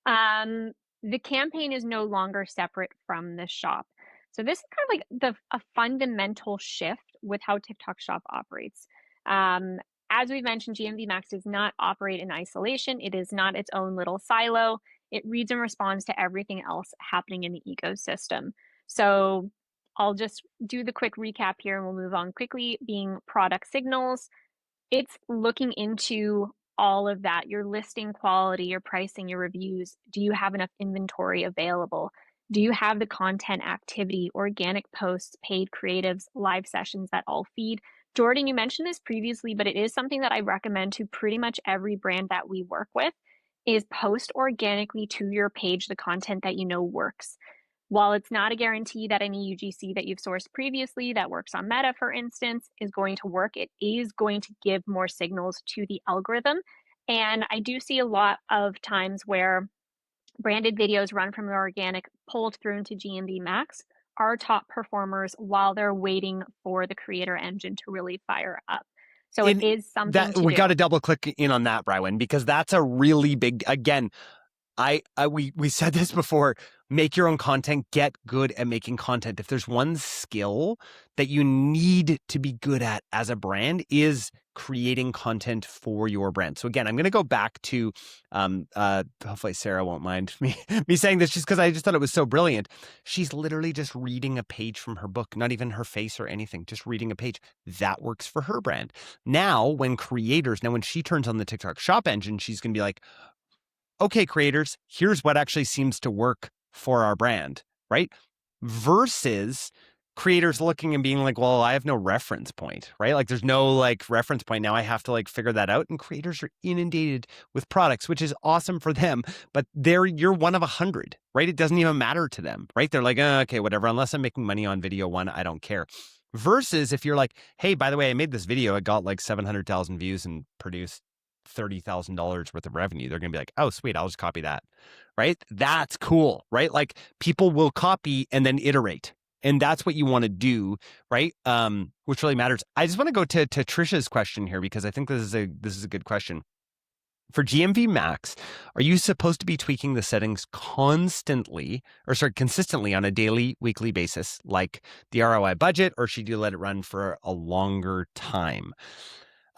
The campaign is no longer separate from the shop. So this is kind of like a fundamental shift with how TikTok Shop operates. As we've mentioned, GMV Max does not operate in isolation. It is not its own little silo. It reads and responds to everything else happening in the ecosystem. So I'll just do the quick recap here and we'll move on quickly. Being product signals, it's looking into all of that, your listing quality, your pricing, your reviews. Do you have enough inventory available? Do you have the content activity, organic posts, paid creatives, live sessions that all feed? Jordan, you mentioned this previously, but it is something that I recommend to pretty much every brand that we work with is post organically to your page the content that you know works. While it's not a guarantee that any UGC that you've sourced previously that works on Meta, for instance, is going to work, it is going to give more signals to the algorithm. And I do see a lot of times where branded videos run from the organic, pulled through into GMV Max, are top performers while they're waiting for the creator engine to really fire up. So it is something that to we do. got to double click in on that, Brywin, because that's a really big, again, We said this before, make your own content, get good at making content. If there's one skill that you need to be good at as a brand is creating content for your brand. So again, I'm going to go back to, hopefully Sarah won't mind me saying this just because I just thought it was so brilliant. She's literally just reading a page from her book, not even her face or anything, just reading a page. That works for her brand. Now, when she turns on the TikTok shop engine, she's going to be like, okay, creators, here's what actually seems to work for our brand, right? Versus creators looking and being like, well, I have no reference point, right? Like there's no like reference point. Now I have to like figure that out. And creators are inundated with products, which is awesome for them, but you're one of 100, right? It doesn't even matter to them, right? They're like, okay, whatever. Unless I'm making money on video one, I don't care. Versus if you're like, hey, by the way, I made this video. It got like 700,000 views and produced $30,000 worth of revenue. They're going to be like, oh, sweet, I'll just copy that, right? That's cool, right? Like people will copy and then iterate. And that's what you want to do, right? Which really matters. I just want to go to Trisha's question here because I think this is a good question. For GMV Max, are you supposed to be tweaking the settings consistently on a daily, weekly basis, like the ROI budget, or should you let it run for a longer time?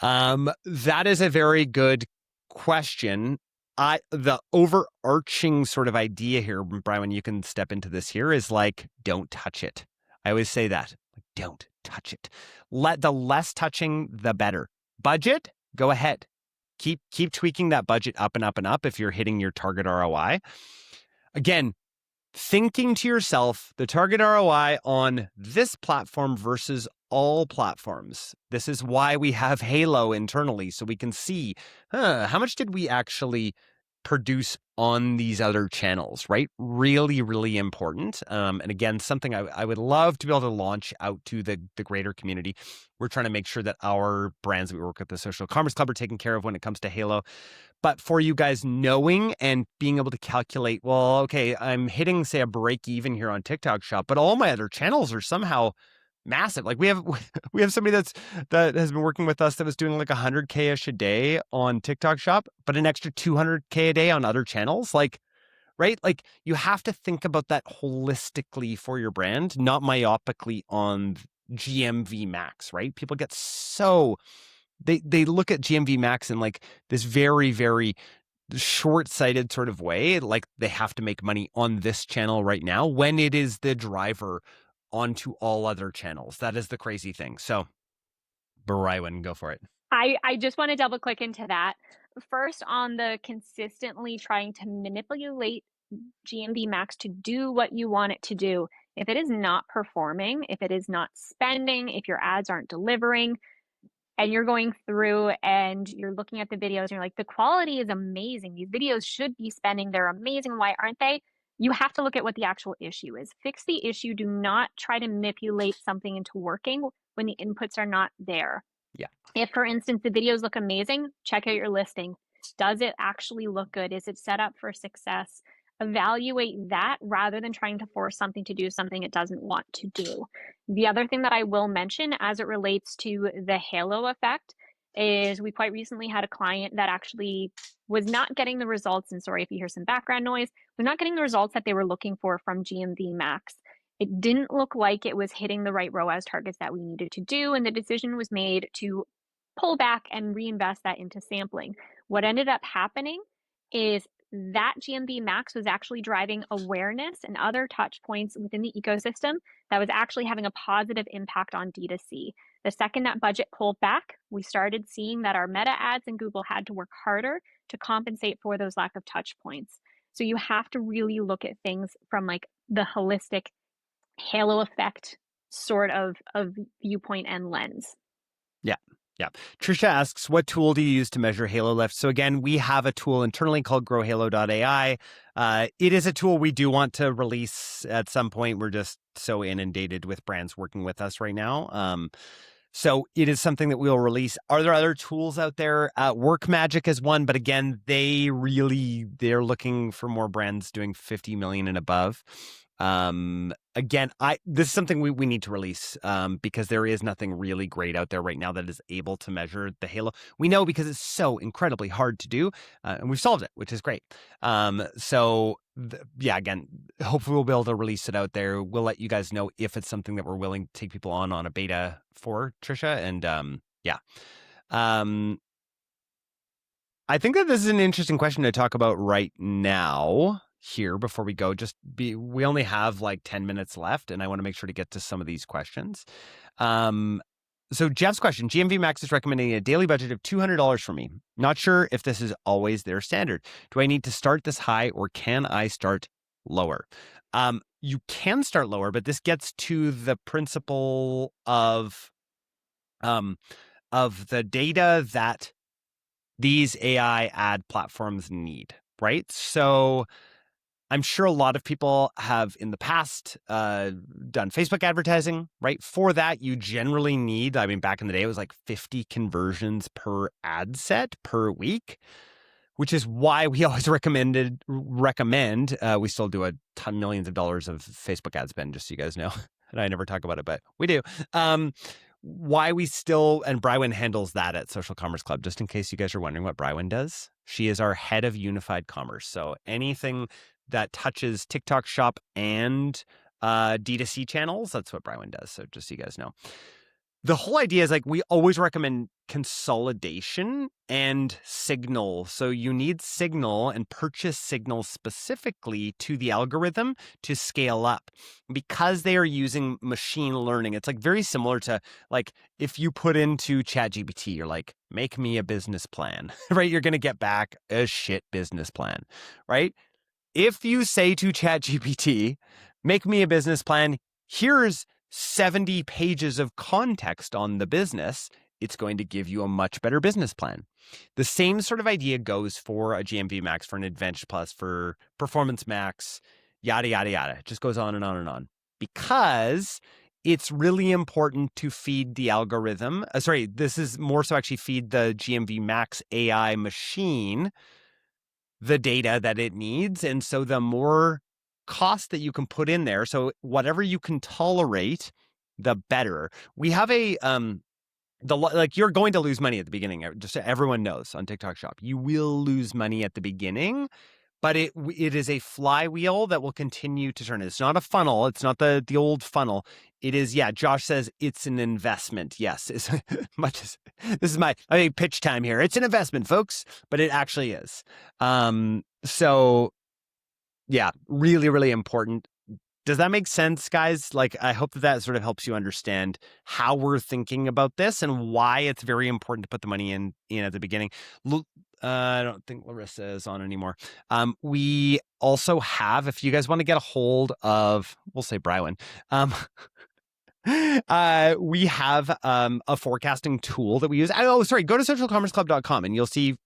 That is a very good question. The overarching sort of idea here, Brian, you can step into this here, is like, don't touch it. I always say that. Like, don't touch it. The less touching, the better. Budget, go ahead. Keep tweaking that budget up and up and up if you're hitting your target ROI. Again, thinking to yourself, the target ROI on this platform versus all platforms. This is why we have Halo internally, so we can see, how much did we actually produce on these other channels, right? Really, really important. And again, something I would love to be able to launch out to the greater community. We're trying to make sure that our brands that we work with, the Social Commerce Club, are taken care of when it comes to Halo. But for you guys knowing and being able to calculate, well, okay, I'm hitting, say, a break even here on TikTok Shop, but all my other channels are somehow massive. Like we have somebody that has been working with us that was doing like 100K-ish a day on TikTok Shop, but an extra 200K a day on other channels. Like, right? Like you have to think about that holistically for your brand, not myopically on GMV Max, right? People get so they look at GMV Max in like this very, very short-sighted sort of way, like they have to make money on this channel right now when it is the driver onto all other channels. That is the crazy thing. So, Brian, go for it. I just want to double click into that. First, on the consistently trying to manipulate GMV Max to do what you want it to do. If it is not performing, if it is not spending, if your ads aren't delivering, and you're going through and you're looking at the videos and you're like, the quality is amazing. These videos should be spending. They're amazing. Why aren't they? You have to look at what the actual issue is. Fix the issue. Do not try to manipulate something into working when the inputs are not there. Yeah. If, for instance, the videos look amazing, check out your listing. Does it actually look good? Is it set up for success? Evaluate that rather than trying to force something to do something it doesn't want to do. The other thing that I will mention as it relates to the halo effect is we quite recently had a client that actually was not getting the results, and sorry if you hear some background noise, was not getting the results that they were looking for from GMV Max. It didn't look like it was hitting the right ROAS targets that we needed to do, and the decision was made to pull back and reinvest that into sampling. What ended up happening is that GMV Max was actually driving awareness and other touch points within the ecosystem that was actually having a positive impact on D2C. The second that budget pulled back, we started seeing that our meta ads and Google had to work harder to compensate for those lack of touch points. So you have to really look at things from like the holistic halo effect sort of viewpoint and lens. Yeah. Yeah. Trisha asks, what tool do you use to measure halo lift? So again, we have a tool internally called growhalo.ai. It is a tool we do want to release at some point. We're just so inundated with brands working with us right now. So it is something that we'll release. Are there other tools out there? WorkMagic is one, but again, they're looking for more brands doing 50 million and above. Again, this is something we need to release because there is nothing really great out there right now that is able to measure the halo. We know because it's so incredibly hard to do, and we've solved it, which is great. Yeah, again, hopefully we'll be able to release it out there. We'll let you guys know if it's something that we're willing to take people on a beta for, Trisha, and yeah. I think that this is an interesting question to talk about right now here before we go. We only have like 10 minutes left, and I want to make sure to get to some of these questions. So Jeff's question, GMV Max is recommending a daily budget of $200 for me. Not sure if this is always their standard. Do I need to start this high or can I start lower? You can start lower, but this gets to the principle of the data that these AI ad platforms need, right? So I'm sure a lot of people have in the past done Facebook advertising, right? For that, you generally need, back in the day, it was like 50 conversions per ad set per week, which is why we always recommend, we still do a ton, millions of dollars of Facebook ad spend, just so you guys know. And I never talk about it, but we do. Why we still, and Brywin handles that at Social Commerce Club, just in case you guys are wondering what Brywin does. She is our head of unified commerce. So anything that touches TikTok Shop and D2C channels, that's what Brywin does. So just so you guys know. The whole idea is we always recommend consolidation and signal. So you need signal and purchase signal specifically to the algorithm to scale up because they are using machine learning. It's very similar to if you put into ChatGPT, you're make me a business plan, right? You're going to get back a shit business plan, right? If you say to ChatGPT, make me a business plan, here's 70 pages of context on the business, it's going to give you a much better business plan. The same sort of idea goes for a GMV Max, for an Advantage Plus, for Performance Max, yada, yada, yada. It just goes on and on and on. Because it's really important to feed the algorithm. This is more so actually feed the GMV Max AI machine the data that it needs. And so the more cost that you can put in there, so whatever you can tolerate, the better. We have a you're going to lose money at the beginning. Just so everyone knows, on TikTok Shop, you will lose money at the beginning, but it is a flywheel that will continue to turn. It's not a funnel. It's not the old funnel. It is, yeah, Josh says it's an investment. Yes, as much as this is my pitch time here. It's an investment, folks, but it actually is. So yeah, really, really important. Does that make sense, guys? I hope that sort of helps you understand how we're thinking about this and why it's very important to put the money in at the beginning. I don't think Larissa is on anymore. We also have, if you guys want to get a hold of, we'll say Brywin, we have a forecasting tool that we use. Go to socialcommerceclub.com and you'll see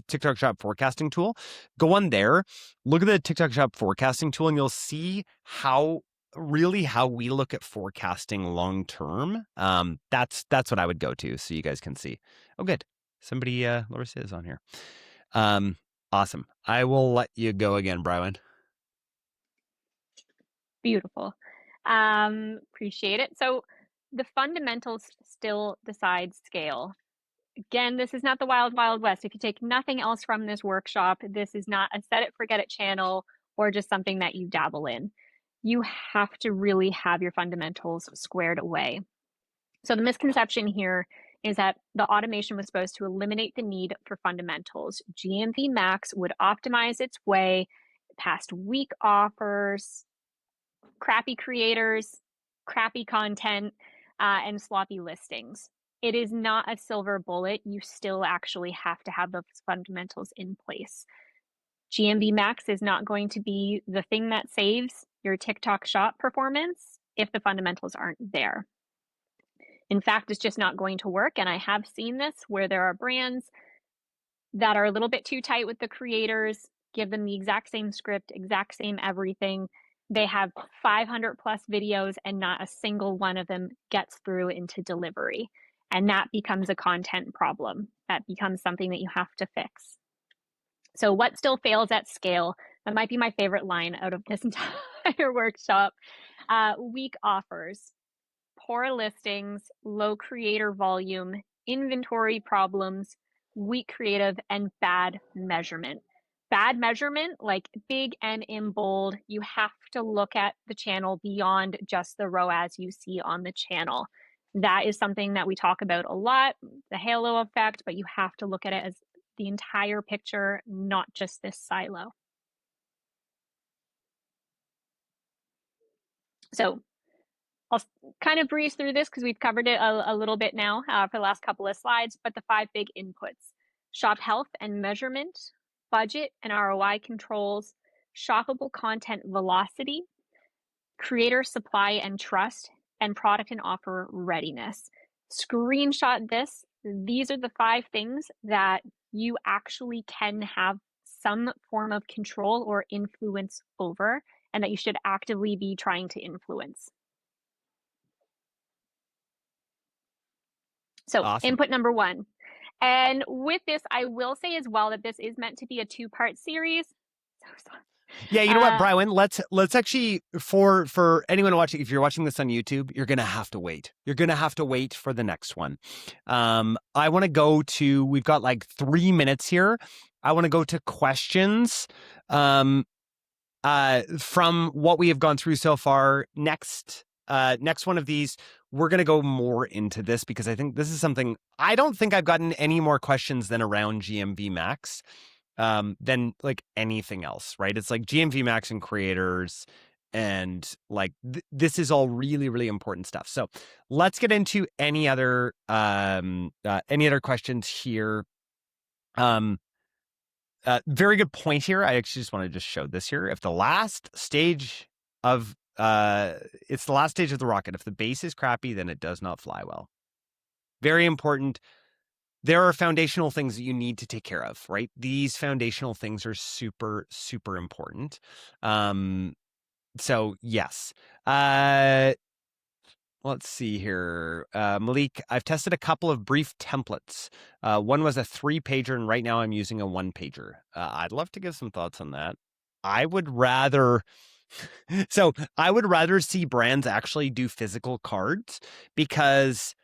TikTok Shop forecasting tool. Go on there, look at the TikTok Shop forecasting tool, and you'll see how we look at forecasting long term. That's what I would go to, so you guys can see. Oh, good. Somebody, Larissa is on here. Awesome. I will let you go again, Brywin. Beautiful. Appreciate it. So the fundamentals still decide scale. Again, this is not the wild, wild west. If you take nothing else from this workshop, this is not a set it, forget it channel or just something that you dabble in. You have to really have your fundamentals squared away. So the misconception here is that the automation was supposed to eliminate the need for fundamentals. GMV Max would optimize its way past weak offers, crappy creators, crappy content, and sloppy listings. It is not a silver bullet. You still actually have to have those fundamentals in place. GMV Max is not going to be the thing that saves your TikTok Shop performance if the fundamentals aren't there. In fact, it's just not going to work. And I have seen this where there are brands that are a little bit too tight with the creators, give them the exact same script, exact same everything. They have 500 plus videos and not a single one of them gets through into delivery. And that becomes a content problem. That becomes something that you have to fix. So what still fails at scale? That might be my favorite line out of this entire workshop. Weak offers, poor listings, low creator volume, inventory problems, weak creative, and bad measurement. Bad measurement, like big and in bold, you have to look at the channel beyond just the ROAS you see on the channel. That is something that we talk about a lot, the halo effect, but you have to look at it as the entire picture, not just this silo. So I'll kind of breeze through this because we've covered it a little bit now for the last couple of slides, but the 5 big inputs: shop health and measurement, budget and ROI controls, shoppable content velocity, creator supply and trust, and product and offer readiness. Screenshot this. These are the 5 things that you actually can have some form of control or influence over, and that you should actively be trying to influence. So Awesome. input number 1. And with this, I will say as well that this is meant to be a 2-part series. Yeah, you know what, Brian? Let's actually, for anyone watching, if you're watching this on YouTube, you're gonna have to wait. You're gonna have to wait for the next one. I want to go to. We've got like 3 minutes here. I want to go to questions. From what we have gone through so far. Next one of these, we're going to go more into this because I think this is something, I don't think I've gotten any more questions than around GMV Max than like anything else, right? It's like GMV Max and creators, and like this is all really, really important stuff. So let's get into any other questions here. Very good point here. I actually just want to just show this here. If the last stage of it's the last stage of the rocket. If the base is crappy, then it does not fly well. Very important. There are foundational things that you need to take care of, right? These foundational things are super, super important. So yes. Let's see here. Malik, I've tested a couple of brief templates. One was a 3-pager, and right now I'm using a 1-pager. I'd love to give some thoughts on that. I would rather see brands actually do physical cards, because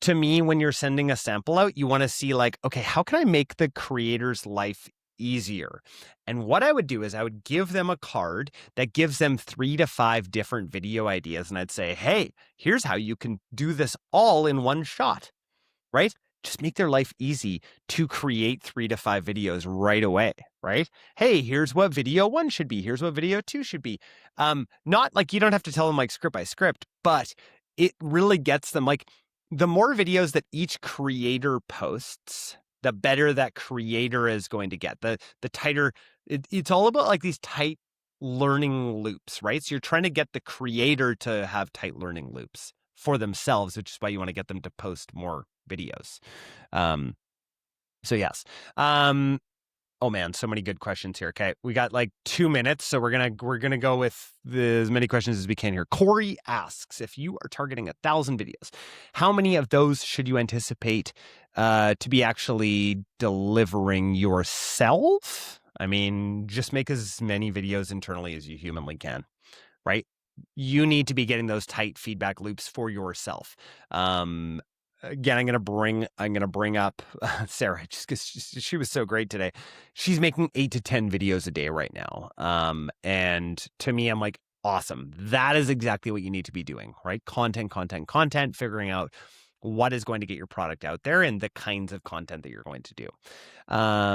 to me, when you're sending a sample out, you want to see like, okay, how can I make the creator's life easier? And what I would do is I would give them a card that gives them 3 to 5 different video ideas. And I'd say, hey, here's how you can do this all in one shot, right? Just make their life easy to create 3 to 5 videos right away, right? Hey, here's what video 1 should be. Here's what video 2 should be. Not like you don't have to tell them like script by script, but it really gets them like the more videos that each creator posts, the better that creator is going to get. The tighter, it's all about like these tight learning loops, right? So you're trying to get the creator to have tight learning loops for themselves, which is why you want to get them to post more videos. So yes. Oh man, so many good questions here. Okay, we got like 2 minutes, so we're gonna go with as many questions as we can here. Corey asks, if you are targeting 1,000 videos, how many of those should you anticipate to be actually delivering yourself? I mean, just make as many videos internally as you humanly can, right? You need to be getting those tight feedback loops for yourself. Again, I'm gonna bring up Sarah, just because she was so great today. She's making 8 to 10 videos a day right now, and to me, I'm like, awesome. That is exactly what you need to be doing, right? Content, figuring out what is going to get your product out there and the kinds of content that you're going to do. How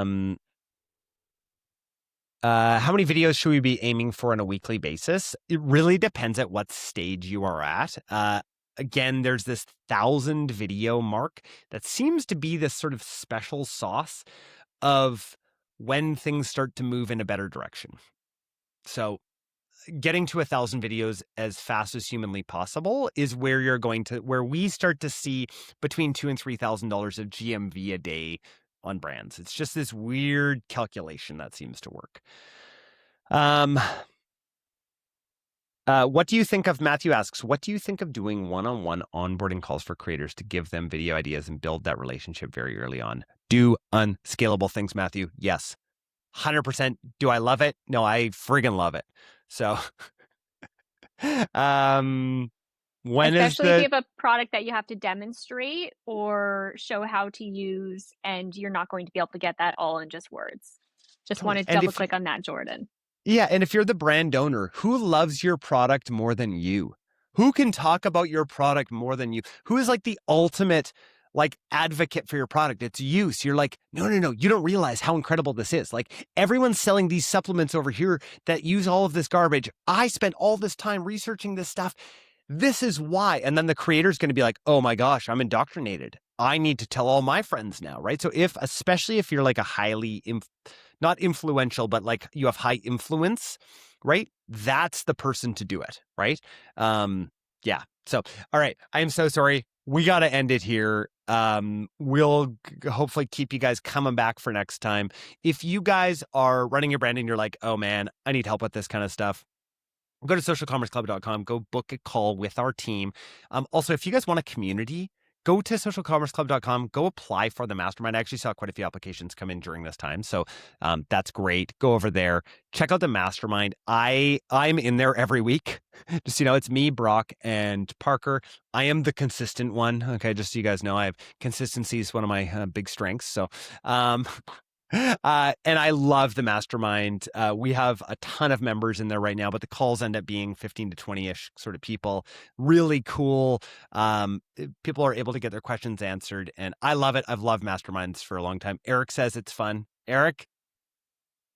many videos should we be aiming for on a weekly basis? It really depends at what stage you are at. Again, there's this 1,000 video mark that seems to be this sort of special sauce of when things start to move in a better direction. So getting to 1,000 videos as fast as humanly possible is where we start to see between $2,000 and $3,000 of GMV a day on brands. It's just this weird calculation that seems to work. What do you think of, Matthew asks, what do you think of doing one-on-one onboarding calls for creators to give them video ideas and build that relationship very early on? Do unscalable things, Matthew. Yes. 100%. Do I love it? No, I friggin' love it. So When is Especially if you the have a product that you have to demonstrate or show how to use, and you're not going to be able to get that all in just words. Just want totally? to And double if click on that, Jordan. Yeah, and if you're the brand owner, who loves your product more than you? Who can talk about your product more than you? Who is like the ultimate like advocate for your product? It's you. So you're like, no, no, no, you don't realize how incredible this is. Like everyone's selling these supplements over here that use all of this garbage. I spent all this time researching this stuff. This is why. And then the creator's going to be like, oh my gosh, I'm indoctrinated. I need to tell all my friends now, right? So especially if you're like a highly not influential, but like you have high influence, right? That's the person to do it, right? Yeah. So, all right. I am so sorry. We got to end it here. We'll hopefully keep you guys coming back for next time. If you guys are running your brand and you're like, oh man, I need help with this kind of stuff, go to socialcommerceclub.com, go book a call with our team. Also, if you guys want a community, go to socialcommerceclub.com, go apply for the mastermind. I actually saw quite a few applications come in during this time. So that's great. Go over there, check out the mastermind. I'm in there every week. Just, it's me, Brock, and Parker. I am the consistent one. Okay. Just so you guys know, I have consistency is one of my big strengths. So, and I love the mastermind. We have a ton of members in there right now, but the calls end up being 15 to 20-ish sort of people. Really cool. People are able to get their questions answered, and I love it. I've loved masterminds for a long time. Eric says it's fun. Eric,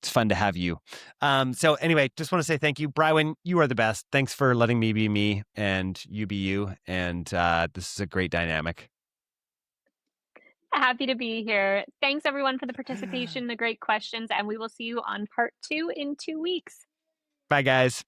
it's fun to have you. So anyway, just want to say thank you. Brywin, you are the best. Thanks for letting me be me and you be you. And this is a great dynamic. Happy to be here. Thanks everyone for the participation, the great questions, and we will see you on part 2 in 2 weeks. Bye, guys.